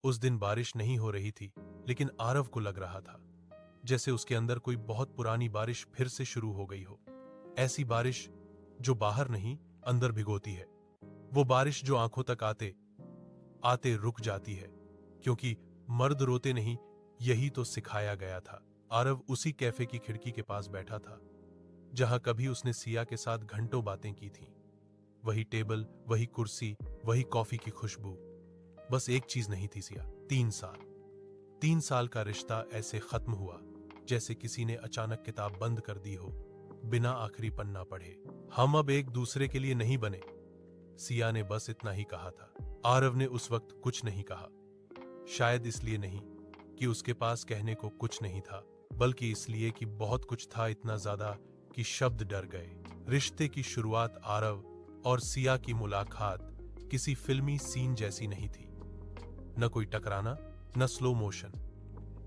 उस दिन बारिश नहीं हो रही थी, लेकिन आरव को लग रहा था जैसे उसके अंदर कोई बहुत पुरानी बारिश फिर से शुरू हो गई हो। ऐसी बारिश जो बाहर नहीं, अंदर भिगोती है। वो बारिश जो आंखों तक आते आते रुक जाती है, क्योंकि मर्द रोते नहीं, यही तो सिखाया गया था। आरव उसी कैफे की खिड़की के पास बैठा था जहां कभी उसने सिया के साथ घंटों बातें की थीं। वही टेबल, वही कुर्सी, वही कॉफी की खुशबू। बस एक चीज नहीं थी सिया। 3 साल का रिश्ता ऐसे खत्म हुआ जैसे किसी ने अचानक किताब बंद कर दी हो, बिना आखिरी पन्ना पढ़े। हम अब एक दूसरे के लिए नहीं बने, सिया ने बस इतना ही कहा था। आरव ने उस वक्त कुछ नहीं कहा, शायद इसलिए नहीं कि उसके पास कहने को कुछ नहीं था, बल्कि इसलिए कि बहुत कुछ था, इतना ज्यादा कि शब्द डर गए। रिश्ते की शुरुआत आरव और सिया की मुलाकात किसी फिल्मी सीन जैसी नहीं थी। न कोई टकराना, न स्लो मोशन।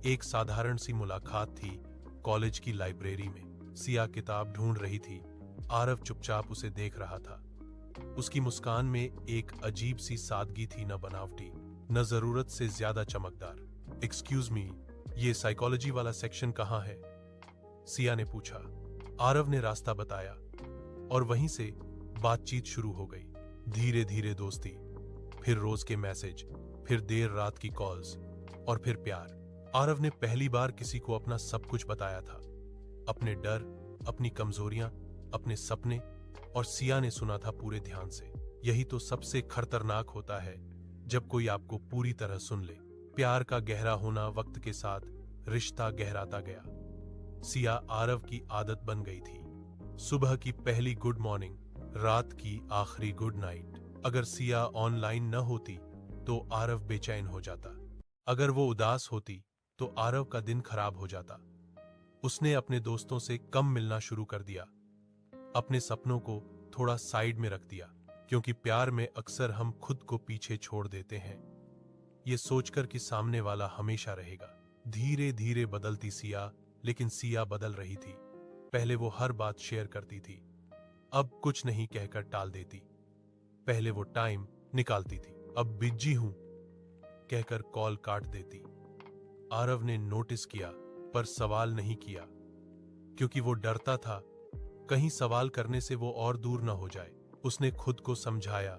एक साधारण सी मुलाकात थी कॉलेज की लाइब्रेरी में। सिया किताब ढूंढ रही थी, आरव चुपचाप उसे देख रहा था। उसकी मुस्कान में एक अजीब सी सादगी थी, न बनावटी, न जरूरत से ज्यादा चमकदार। एक्सक्यूज मी, ये साइकोलॉजी वाला सेक्शन कहाँ है? सिया ने पूछा। आरव ने रास्ता बताया और वहीं से बातचीत शुरू हो गई। धीरे धीरे दोस्ती, फिर रोज के मैसेज, फिर देर रात की कॉल्स और फिर प्यार। आरव ने पहली बार किसी को अपना सब कुछ बताया था, अपने डर, अपनी कमजोरियां, अपने सपने, और सिया ने सुना था पूरे ध्यान से। यही तो सबसे खतरनाक होता है, जब कोई आपको पूरी तरह सुन ले। प्यार का गहरा होना वक्त के साथ रिश्ता गहराता गया। सिया आरव की आदत बन गई थी। सुबह की पहली गुड मॉर्निंग, रात की आखिरी गुड नाइट। अगर सिया ऑनलाइन न होती तो आरव बेचैन हो जाता। अगर वो उदास होती तो आरव का दिन खराब हो जाता। उसने अपने दोस्तों से कम मिलना शुरू कर दिया, अपने सपनों को थोड़ा साइड में रख दिया, क्योंकि प्यार में अक्सर हम खुद को पीछे छोड़ देते हैं, ये सोचकर कि सामने वाला हमेशा रहेगा। धीरे धीरे बदलती सिया, लेकिन सिया बदल रही थी। पहले वो हर बात शेयर करती थी, अब कुछ नहीं कहकर टाल देती। पहले वो टाइम निकालती थी, अब बिजी हूं कहकर कॉल काट देती। आरव ने नोटिस किया, पर सवाल नहीं किया, क्योंकि वो डरता था कहीं सवाल करने से वो और दूर न हो जाए। उसने खुद को समझाया,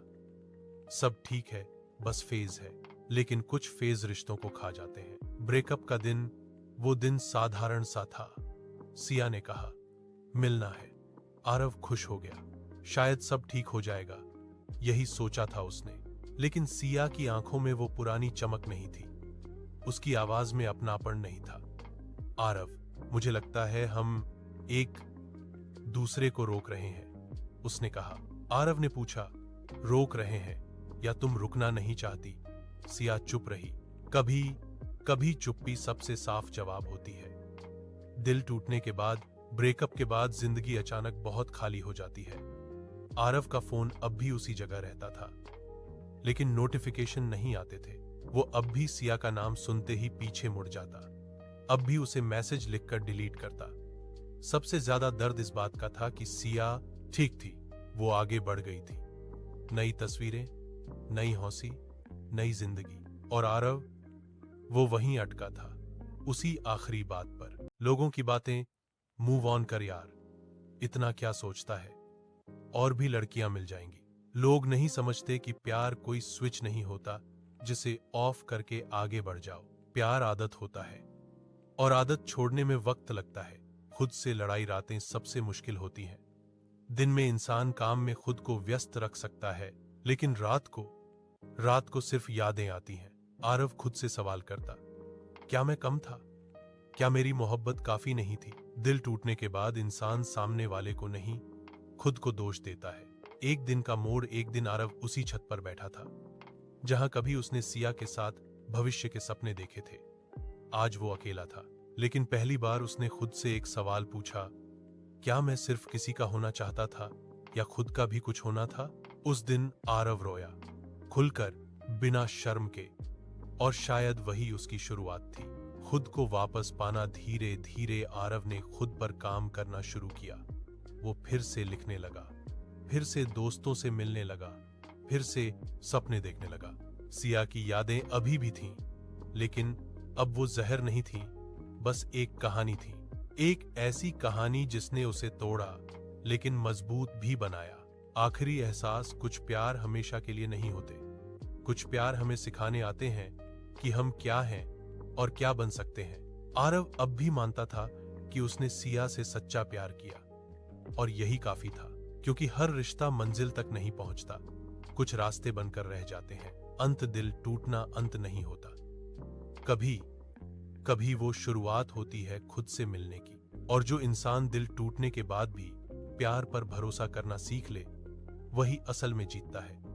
सब ठीक है, बस फेज है। लेकिन कुछ फेज रिश्तों को खा जाते हैं। ब्रेकअप का दिन, वो दिन साधारण सा था। सिया ने कहा, मिलना है। आरव खुश हो गया, शायद सब ठीक हो जाएगा, यही सोचा था उसने। लेकिन सिया की आंखों में वो पुरानी चमक नहीं थी, उसकी आवाज में अपनापन नहीं था। आरव, मुझे लगता है हम एक दूसरे को रोक रहे हैं, उसने कहा। आरव ने पूछा, रोक रहे हैं या तुम रुकना नहीं चाहती? सिया चुप रही। कभी कभी चुप्पी सबसे साफ जवाब होती है। दिल टूटने के बाद, ब्रेकअप के बाद जिंदगी अचानक बहुत खाली हो जाती है। आरव का फोन अब भी उसी जगह रहता था, लेकिन नोटिफिकेशन नहीं आते थे। वो अब भी सिया का नाम सुनते ही पीछे मुड़ जाता, अब भी उसे मैसेज लिखकर डिलीट करता। सबसे ज्यादा दर्द इस बात का था कि सिया ठीक थी, वो आगे बढ़ गई थी। नई तस्वीरें, नई हौसी, नई जिंदगी। और आरव, वो वहीं अटका था, उसी आखिरी बात पर। लोगों की बातें, मूव ऑन कर यार, इतना क्या सोचता है, और भी लड़कियां मिल जाएंगी। लोग नहीं समझते कि प्यार कोई स्विच नहीं होता जिसे ऑफ करके आगे बढ़ जाओ। प्यार आदत होता है, और आदत छोड़ने में वक्त लगता है। खुद से लड़ाई रातें सबसे मुश्किल होती हैं। दिन में इंसान काम में खुद को व्यस्त रख सकता है, लेकिन रात को सिर्फ यादें आती हैं। आरव खुद से सवाल करता, क्या मैं कम था? क्या मेरी मोहब्बत काफी नहीं थी? दिल टूटने के बाद इंसान सामने वाले को नहीं, खुद को दोष देता है। एक दिन का मोड़, एक दिन आरव उसी छत पर बैठा था जहां कभी उसने सिया के साथ भविष्य के सपने देखे थे। आज वो अकेला था, लेकिन पहली बार उसने खुद से एक सवाल पूछा, क्या मैं सिर्फ किसी का होना चाहता था, या खुद का भी कुछ होना था? उस दिन आरव रोया, खुलकर, बिना शर्म के, और शायद वही उसकी शुरुआत थी। खुद को वापस पाना। धीरे धीरे आरव ने खुद पर काम करना शुरू किया। वो फिर से लिखने लगा, फिर से दोस्तों से मिलने लगा, फिर से सपने देखने लगा। सिया की यादें अभी भी थीं, लेकिन अब वो जहर नहीं थी, बस एक कहानी थी। एक ऐसी कहानी जिसने उसे तोड़ा लेकिन मजबूत भी बनाया। आखिरी एहसास, कुछ प्यार हमेशा के लिए नहीं होते। कुछ प्यार हमें सिखाने आते हैं कि हम क्या हैं और क्या बन सकते हैं। आरव अब भी मानता था कि उसने सिया से सच्चा प्यार किया, और यही काफी था, क्योंकि हर रिश्ता मंजिल तक नहीं पहुंचता, कुछ रास्ते बनकर रह जाते हैं। अंत दिल टूटना अंत नहीं होता, कभी कभी वो शुरुआत होती है खुद से मिलने की। और जो इंसान दिल टूटने के बाद भी प्यार पर भरोसा करना सीख ले, वही असल में जीतता है।